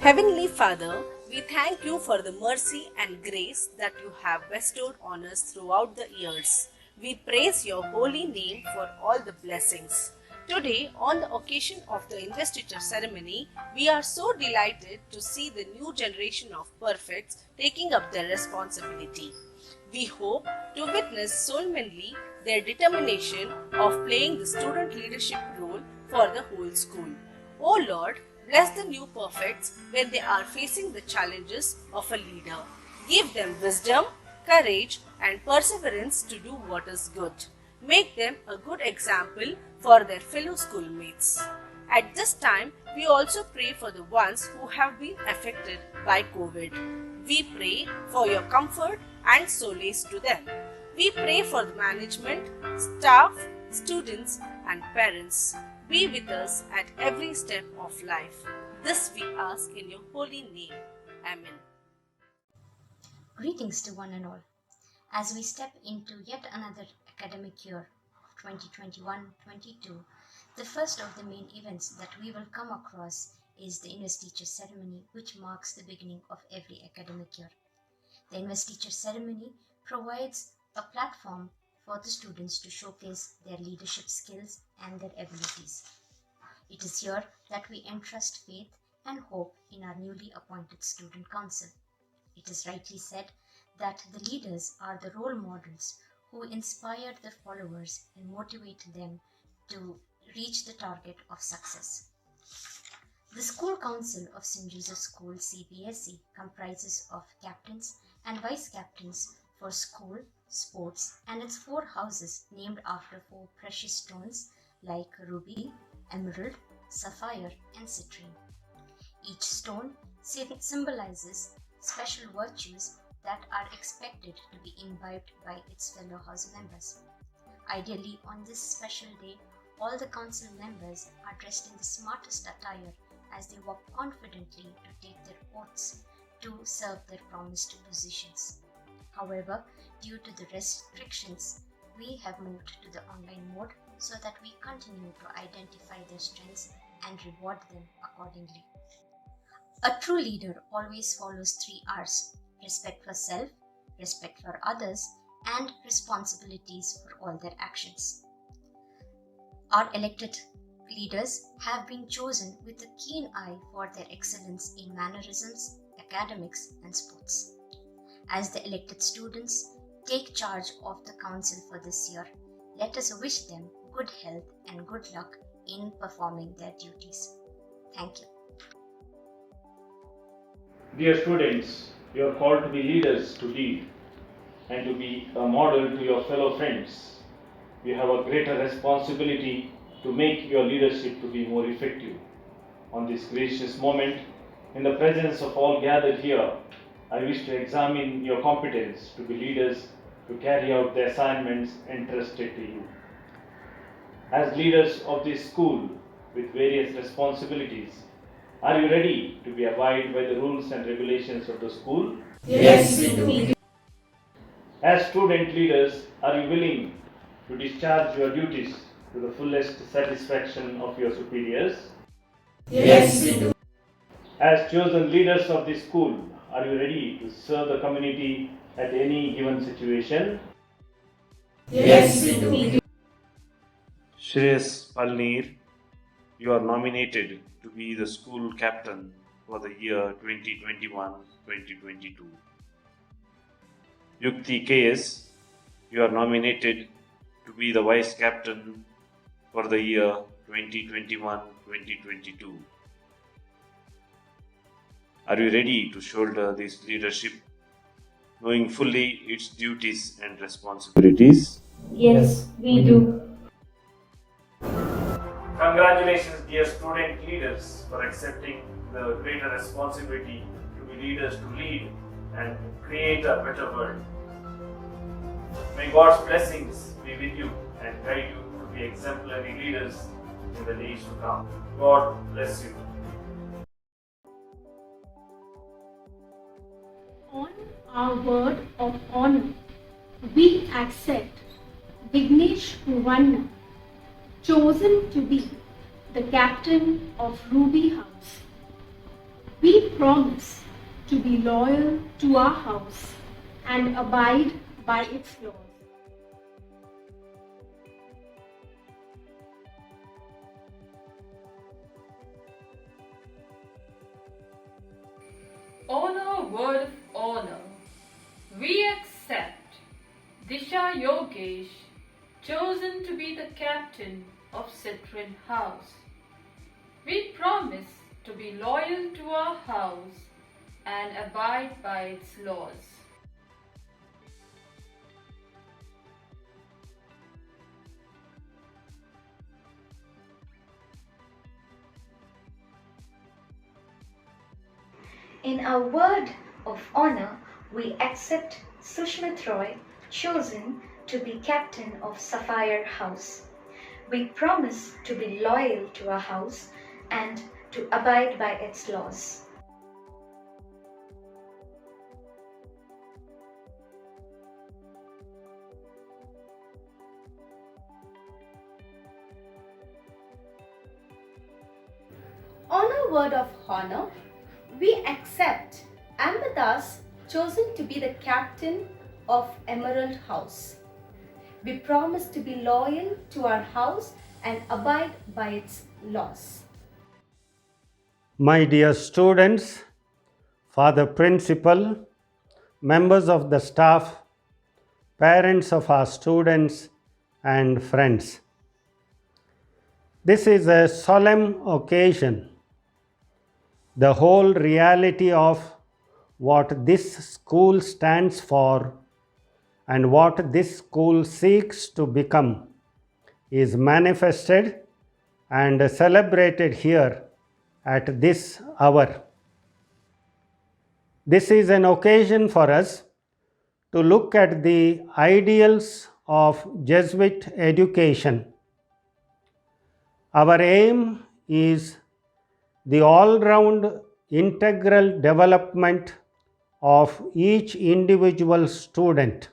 Heavenly Father, we thank you for the mercy and grace that you have bestowed on us throughout the years. We praise your holy name for all the blessings. Today, on the occasion of the investiture ceremony, we are so delighted to see the new generation of perfects taking up their responsibility. We hope to witness solemnly their determination of playing the student leadership role for the whole school. O Lord, bless the new perfects when they are facing the challenges of a leader. Give them wisdom, courage, and perseverance to do what is good. Make them a good example for their fellow schoolmates. At this time, we also pray for the ones who have been affected by COVID. We pray for your comfort and solace to them. We pray for the management, staff, students, and parents. Be with us at every step of life. This we ask in your holy name. Amen. Greetings to one and all. As we step into yet another academic year of 2021-22, the first of the main events that we will come across is the investiture ceremony, which marks the beginning of every academic year. The investiture ceremony provides a platform for the students to showcase their leadership skills and their abilities. It is here that we entrust faith and hope in our newly appointed student council. It is rightly said that the leaders are the role models who inspire the followers and motivate them to reach the target of success. The School Council of St. Joseph School CBSE comprises of captains and vice captains for school, sports, and its 4 houses named after 4 precious stones like ruby, emerald, sapphire, and citrine. Each stone symbolizes special virtues that are expected to be imbibed by its fellow house members. Ideally, on this special day, all the council members are dressed in the smartest attire as they walk confidently to take their oaths to serve their promised positions. However, due to the restrictions, we have moved to the online mode so that we continue to identify their strengths and reward them accordingly. A true leader always follows 3 R's: respect for self, respect for others, and responsibilities for all their actions. Our elected leaders have been chosen with a keen eye for their excellence in mannerisms, academics, and sports. As the elected students take charge of the council for this year, let us wish them good health and good luck in performing their duties. Thank you. Dear students, you are called to be leaders to lead and to be a model to your fellow friends. You have a greater responsibility to make your leadership to be more effective. On this gracious moment, in the presence of all gathered here, I wish to examine your competence to be leaders to carry out the assignments entrusted to you. As leaders of this school with various responsibilities, are you ready to be abide by the rules and regulations of the school? Yes, we do. As student leaders, are you willing to discharge your duties to the fullest satisfaction of your superiors? Yes, we do. As chosen leaders of this school, are you ready to serve the community at any given situation? Yes, we do. Shreyas Palnir, you are nominated to be the school captain for the year 2021-2022. Yukti KS, you are nominated to be the vice captain for the year 2021-2022. Are you ready to shoulder this leadership, knowing fully its duties and responsibilities? Yes, we do. Congratulations, dear student leaders, for accepting the greater responsibility to be leaders to lead and create a better world. May God's blessings be with you and guide you to be exemplary leaders in the days to come. God bless you. On our word of honor, we accept Vignesh Huvanna, chosen to be the captain of Ruby House. We promise to be loyal to our house and abide by its laws. Honor, word of honor. We accept Disha Yogesh, chosen to be the captain of Citrin House. We promise to be loyal to our house and abide by its laws. In our word of honor, we accept Sushmit Roy, chosen to be captain of Sapphire House. We promise to be loyal to our house and to abide by its laws. On our word of honor, we accept Ambadas, chosen to be the captain of Emerald House. We promise to be loyal to our house and abide by its laws. My dear students, Father Principal, members of the staff, parents of our students, and friends. This is a solemn occasion. The whole reality of what this school stands for and what this school seeks to become is manifested and celebrated here at this hour. This is an occasion for us to look at the ideals of Jesuit education. Our aim is the all-round integral development of each individual student.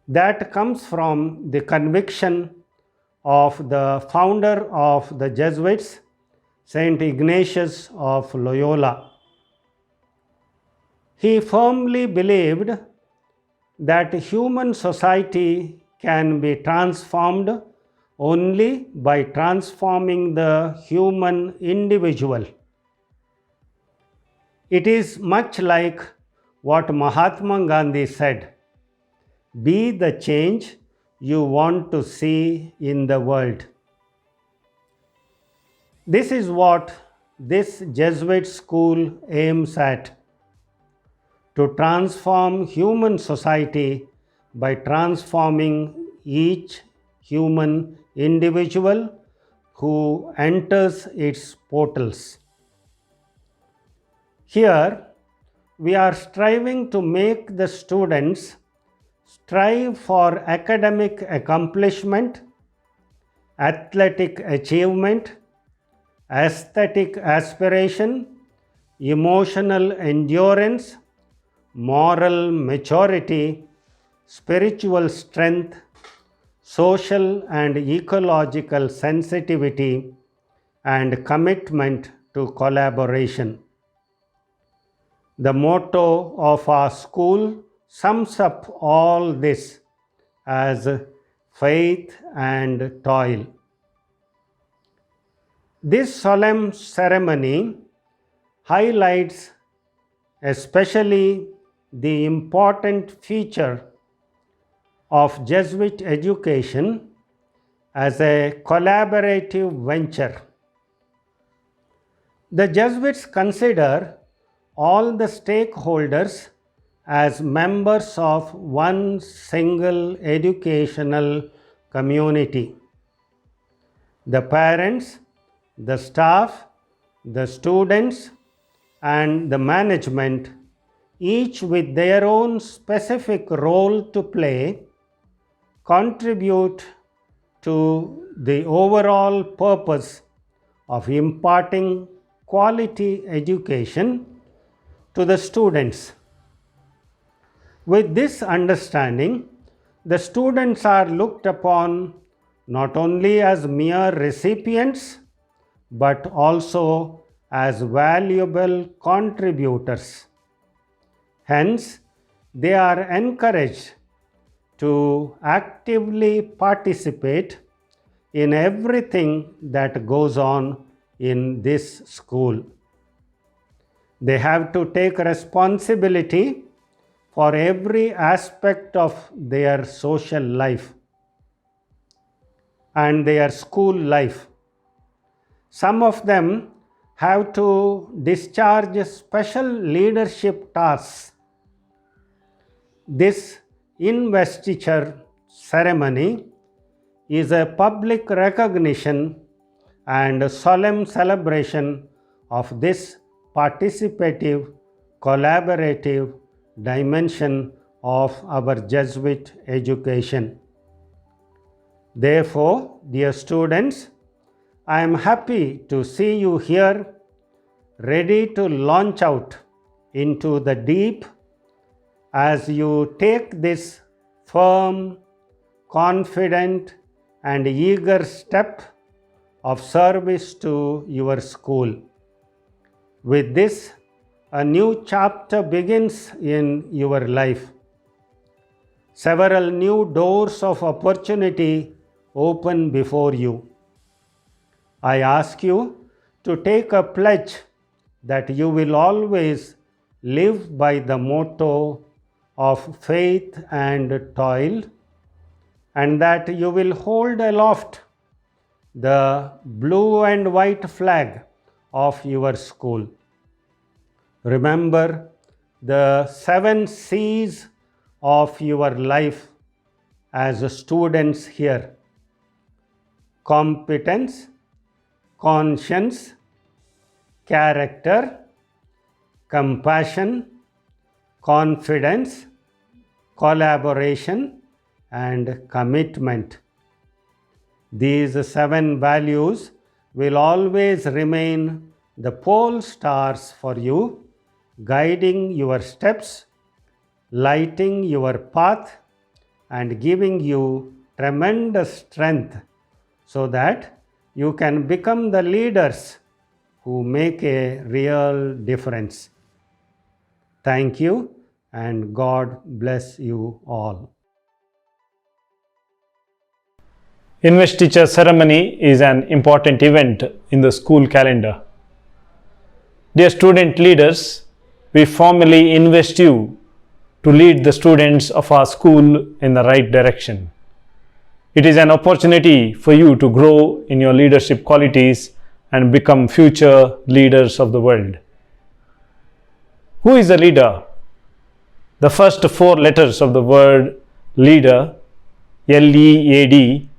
That comes from the conviction of the founder of the Jesuits, Saint Ignatius of Loyola. He firmly believed that human society can be transformed only by transforming the human individual. It is much like what Mahatma Gandhi said, "Be the change you want to see in the world." This is what this Jesuit school aims at, to transform human society by transforming each human individual who enters its portals. Here, we are striving to make the students strive for academic accomplishment, athletic achievement, aesthetic aspiration, emotional endurance, moral maturity, spiritual strength, social and ecological sensitivity, and commitment to collaboration. The motto of our school sums up all this as faith and toil. This solemn ceremony highlights especially the important feature of Jesuit education as a collaborative venture. The Jesuits consider all the stakeholders as members of one single educational community. The parents, the staff, the students, and the management, each with their own specific role to play, contribute to the overall purpose of imparting quality education to the students. With this understanding, the students are looked upon not only as mere recipients but also as valuable contributors. Hence, they are encouraged to actively participate in everything that goes on in this school. They have to take responsibility for every aspect of their social life and their school life. Some of them have to discharge special leadership tasks. This investiture ceremony is a public recognition and solemn celebration of this participative, collaborative dimension of our Jesuit education. Therefore, dear students, I am happy to see you here, ready to launch out into the deep as you take this firm, confident, and eager step of service to your school. With this, a new chapter begins in your life. Several new doors of opportunity open before you. I ask you to take a pledge that you will always live by the motto of faith and toil, and that you will hold aloft the blue and white flag of your school. Remember the 7 C's of your life as students here: competence, conscience, character, compassion, confidence, collaboration, and commitment. These 7 values will always remain the pole stars for you, guiding your steps, lighting your path, and giving you tremendous strength so that you can become the leaders who make a real difference. Thank you, and God bless you all. Investiture ceremony is an important event in the school calendar. Dear student leaders, we formally invest you to lead the students of our school in the right direction. It is an opportunity for you to grow in your leadership qualities and become future leaders of the world. Who is a leader? The first 4 letters of the word leader, L-E-A-D,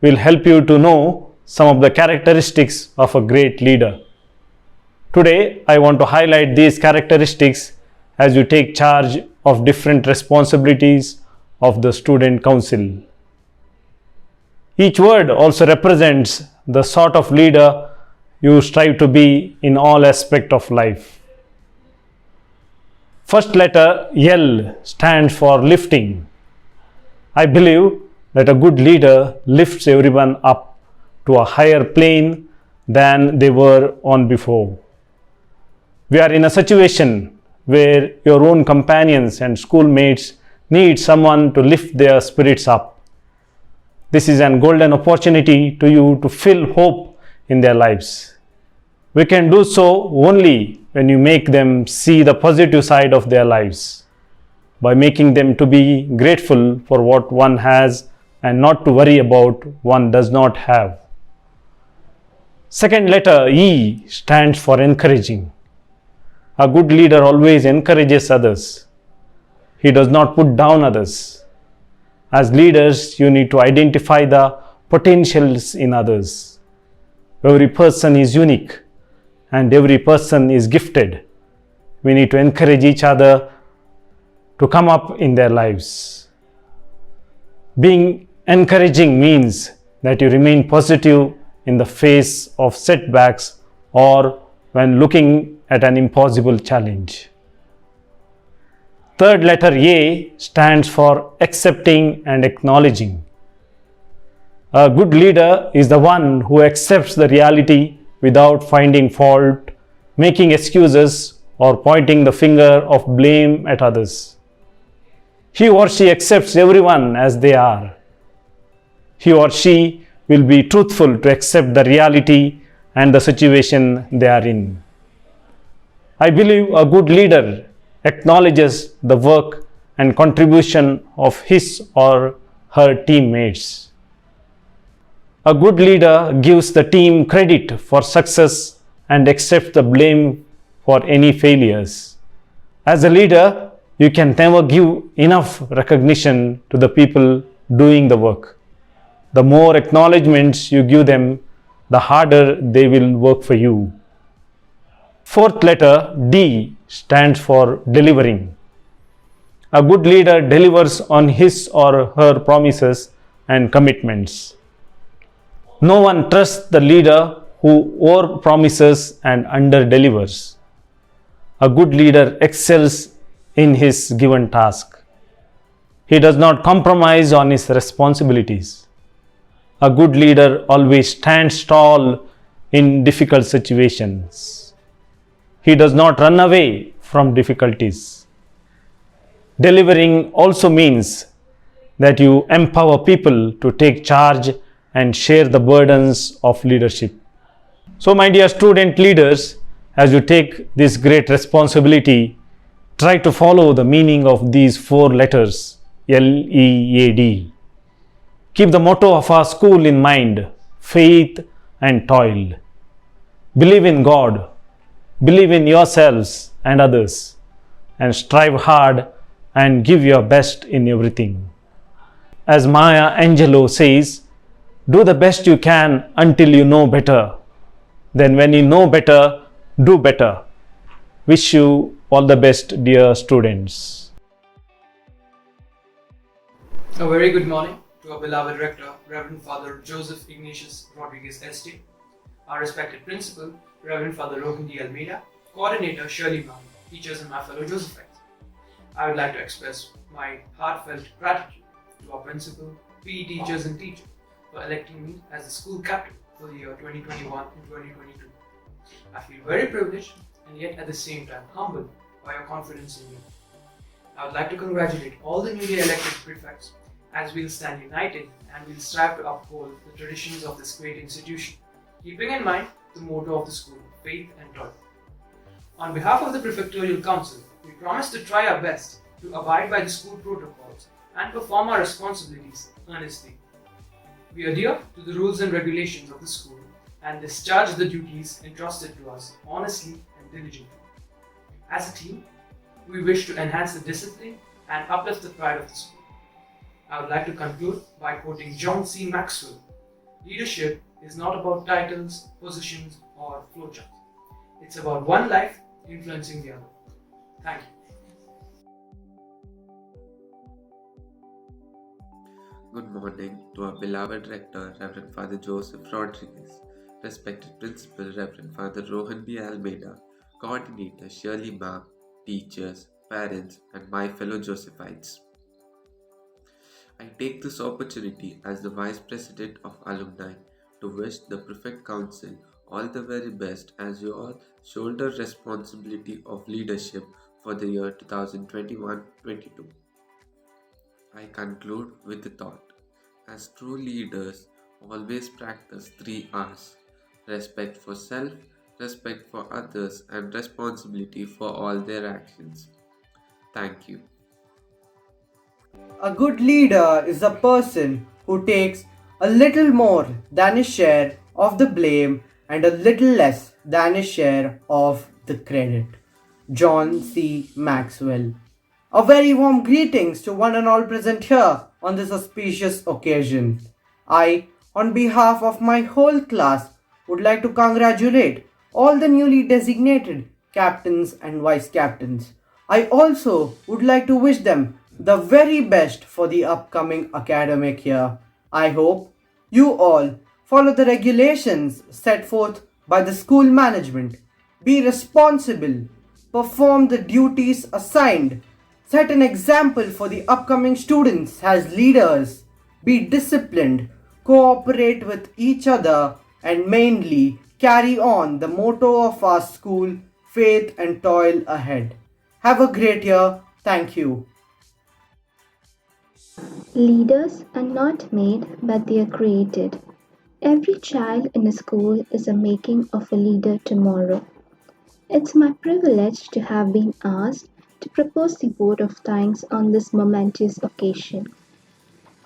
will help you to know some of the characteristics of a great leader. Today, I want to highlight these characteristics as you take charge of different responsibilities of the student council. Each word also represents the sort of leader you strive to be in all aspects of life. First letter L stands for lifting. I believe that a good leader lifts everyone up to a higher plane than they were on before. We are in a situation where your own companions and schoolmates need someone to lift their spirits up. This is a golden opportunity to you to fill hope in their lives. We can do so only when you make them see the positive side of their lives, by making them to be grateful for what one has and not to worry about one does not have. Second letter E stands for encouraging. A good leader always encourages others. He does not put down others. As leaders, you need to identify the potentials in others. Every person is unique and every person is gifted. We need to encourage each other to come up in their lives. Being encouraging means that you remain positive in the face of setbacks or when looking at an impossible challenge. Third letter A stands for accepting and acknowledging. A good leader is the one who accepts the reality without finding fault making excuses or pointing the finger of blame at others. He or she accepts everyone as they are. He or she will be truthful to accept the reality and the situation they are in. I believe a good leader acknowledges the work and contribution of his or her teammates. A good leader gives the team credit for success and accepts the blame for any failures. As a leader, you can never give enough recognition to the people doing the work. The more acknowledgements you give them, the harder they will work for you. Fourth letter, D, stands for delivering. A good leader delivers on his or her promises and commitments. No one trusts the leader who over-promises and under-delivers. A good leader excels in his given task. He does not compromise on his responsibilities. A good leader always stands tall in difficult situations. He does not run away from difficulties. Delivering also means that you empower people to take charge and share the burdens of leadership. So, my dear student leaders, as you take this great responsibility, try to follow the meaning of these four letters, LEAD. Keep the motto of our school in mind, faith and toil. Believe in God, believe in yourselves and others, and strive hard and give your best in everything. As Maya Angelou says, do the best you can until you know better. Then when you know better, do better. Wish you all the best, dear students. A very good morning to our beloved rector, Reverend Father Joseph Ignatius Rodriguez Este, our respected principal, Reverend Father Rohan D. Almeida, coordinator Shirley Ma'am, teachers and my fellow Josephites. I would like to express my heartfelt gratitude to our principal, PE teachers and teachers for electing me as the school captain for the year 2021 and 2022. I feel very privileged and yet at the same time humbled by your confidence in me. I would like to congratulate all the newly elected prefects as we'll stand united and we'll strive to uphold the traditions of this great institution, keeping in mind the motto of the school, faith and toil. On behalf of the Prefectorial Council, we promise to try our best to abide by the school protocols and perform our responsibilities earnestly. We adhere to the rules and regulations of the school and discharge the duties entrusted to us honestly and diligently. As a team, we wish to enhance the discipline and uplift the pride of the school. I would like to conclude by quoting John C. Maxwell. Leadership is not about titles, positions, or flowcharts. It's about one life influencing the other. Thank you. Good morning to our beloved rector, Reverend Father Joseph Rodriguez, respected principal, Reverend Father Rohan B. Almeida, coordinator Shirley Ma'am, teachers, parents, and my fellow Josephites. I take this opportunity as the Vice President of Alumni to wish the Prefect Council all the very best as you all shoulder responsibility of leadership for the year 2021-22. I conclude with the thought, as true leaders always practice 3 R's: respect for self, respect for others, and responsibility for all their actions. Thank you. A good leader is a person who takes a little more than his share of the blame and a little less than his share of the credit. John C. Maxwell. A very warm greetings to one and all present here on this auspicious occasion. I, on behalf of my whole class, would like to congratulate all the newly designated captains and vice captains. I also would like to wish them the very best for the upcoming academic year. I hope you all follow the regulations set forth by the school management, be responsible, perform the duties assigned, set an example for the upcoming students as leaders, be disciplined, cooperate with each other, and mainly carry on the motto of our school, faith, and toil ahead. Have a great year. Thank you. Leaders are not made, but they are created. Every child in a school is a making of a leader tomorrow. It's my privilege to have been asked to propose the vote of thanks on this momentous occasion.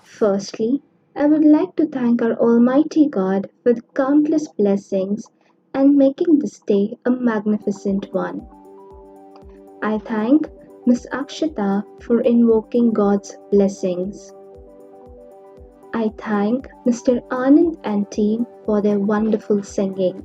Firstly, I would like to thank our Almighty God for the countless blessings and making this day a magnificent one. I thank Miss Akshata for invoking God's blessings. I thank Mr. Anand and team for their wonderful singing.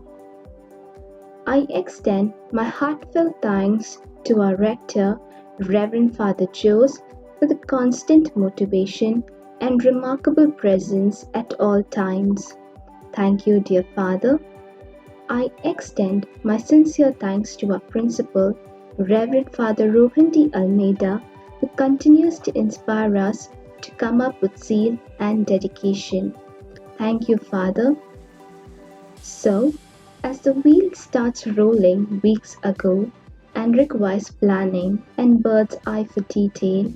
I extend my heartfelt thanks to our rector, Reverend Father Jose, for the constant motivation and remarkable presence at all times. Thank you, dear Father. I extend my sincere thanks to our principal, Reverend Father Rohan D. Almeida, who continues to inspire us to come up with zeal and dedication. Thank you, Father. So, as the wheel starts rolling weeks ago and requires planning and bird's eye for detail,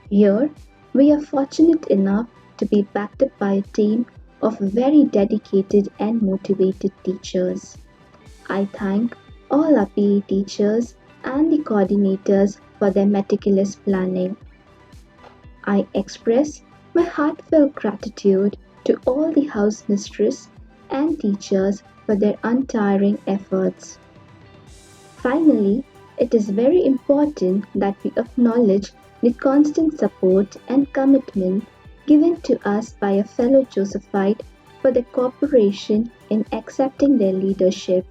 here we are fortunate enough to be backed up by a team of very dedicated and motivated teachers. I thank all our PE teachers and the coordinators for their meticulous planning. I express my heartfelt gratitude to all the house mistress and teachers for their untiring efforts. Finally, it is very important that we acknowledge the constant support and commitment given to us by a fellow Josephite for their cooperation in accepting their leadership.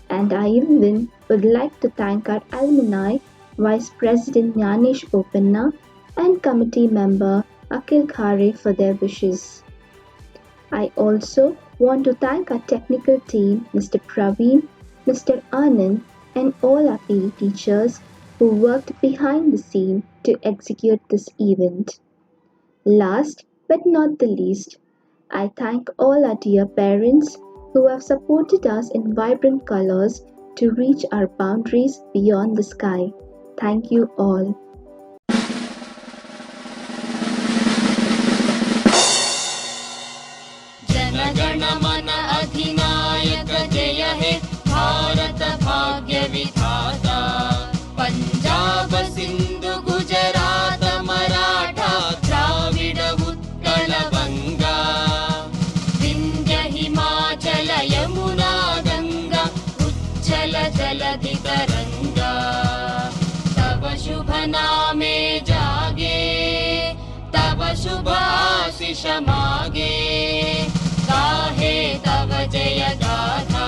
And I even would like to thank our alumni, Vice President Jnanesh Opanna and committee member Akhil Khare for their wishes. I also want to thank our technical team, Mr. Praveen, Mr. Anand, and all our PE teachers who worked behind the scene to execute this event. Last but not the least, I thank all our dear parents who have supported us in vibrant colors to reach our boundaries beyond the sky. Thank you all. Jana Gana Mana अधिनायक जय हे भारत भाग्य विधाता पंजाब सिंधु गुजरात मराठा द्राविड उत्कल बंगा विंध्य हिमाचल यमुना गंगा उच्छल जलधि तरंगा तव शुभ नामे जागे तव शुभ आशीष मागे गाहे तव जय गाथा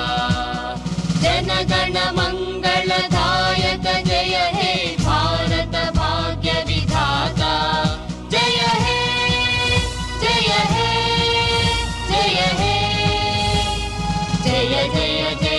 जनगण मंगलदायक जय हे भारत भाग्य विधाता जय हे जय हे जय हे जय जय जय